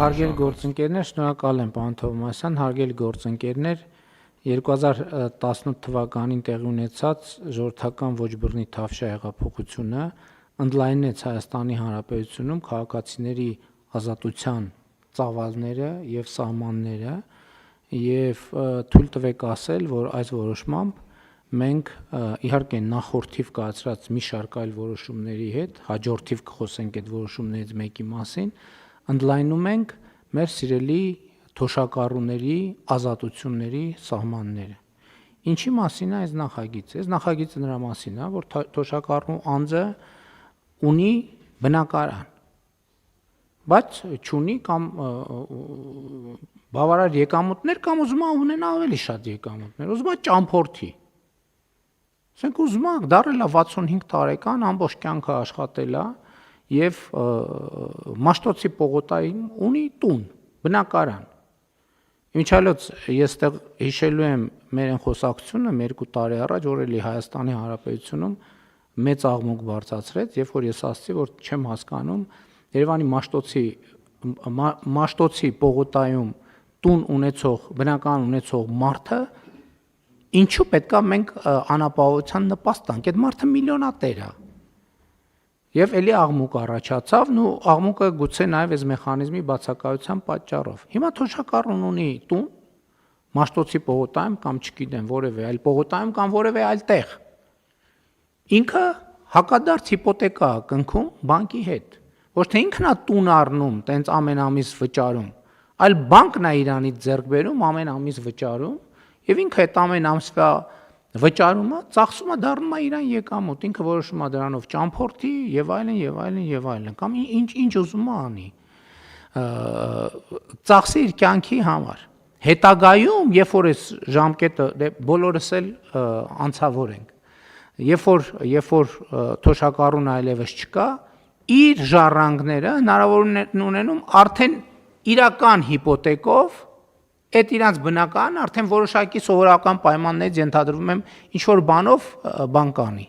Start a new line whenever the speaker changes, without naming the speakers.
Հարգելի գործընկերներ, շնորհակալ եմ պարոն Թովմասյան, հարգելի գործընկերներ, 2018 թվականին տեղի ունեցած ժողովրդական ոչ բռնի Թավշյա հեղափոխությունը ընդլայնեց Հայաստանի Հանրապետությունում քաղաքացիների ազատության ծավալները եւ սահմանները եւ թույլ տվեք ասել, որ այս որոշմամբ մենք իհարկե նախորդիվ կայացրած մի շարք այլ որոշումների հետ, հաջորդիվ կխոսենք այդ որոշումներից մեկի մասին, ընդլայնում ենք մեր սիրելի թոշակառուների ազատությունների սահմանները։ Ինչի մասին է այս նախագիծը։ Այս նախագիծը նրա մասին է, որ թոշակառու անձը ունի բնակարան, բայց չունի կամ բավարար եկամուտներ կամ ուզում է ունենա ավելի շատ եկամուտներ, ուզում է ճամփորդի։ Ասենք ուզում է դառել է 65 տարեկան, ամբողջ կյանքը աշխատել է եւ Մաշտոցի պողոտայում ունի տուն, բնակարան։ Ինչալոց ես այդտեղ հիշելու եմ մեր խոսակցությունը 2 տարի առաջ, որ էլի Հայաստանի Հանրապետությունում մեծ աղմուկ բարձրացրեց, երբ որ ես ասացի, որ չեմ հասկանում Երևանի Մաշտոցի պողոտայում տուն ունեցող, բնակարան ունեցող մարդը ինչու պետքա մենք անապահովության նպաստ տանք։ Այդ մարդը միլիոնատեր է։ Եվ էլի աղմուկ առաջացավ, ու աղմուկը գուցե նաև այս մեխանիզմի բացակայության պատճառով։ Հիմա թոշակառուն ունի տուն Մաշտոցի պողոտայում կամ չգիտեմ որևէ այլ պողոտայում կամ որևէ այլ տեղ։ Ինքը հակադարձ հիպոթեկա է կնքում բանկի հետ։ Ոչ թե ինքն է տուն առնում, տենց ամեն ամիս վճարում, այլ բանկն է իրանից ձեռք բերում ամեն ամիս վճարում, եւ ինքը այդ ամեն ամսվա վճարումը ծախսում է դառնում է իրան եկամուտ, ինքը որոշում է դրանով ճամփորդի եւ այլն եւ այլն եւ այլն, կամ ինչ ուզում է անի։ Ծախսի իր կյանքի համար։ Հետագայում, երբ որ այս ժամկետը բոլորս էլ անցավոր ենք, երբ որ թոշակառուն այլևս չկա, իր ժառանգները հնարավորություն ունենում արդեն իրական հիպոթեկով այդ իրանց բնակարան արդեն որոշակի սովորական պայմաններից ենթադրվում եմ ինչ որ բանով բան կանի։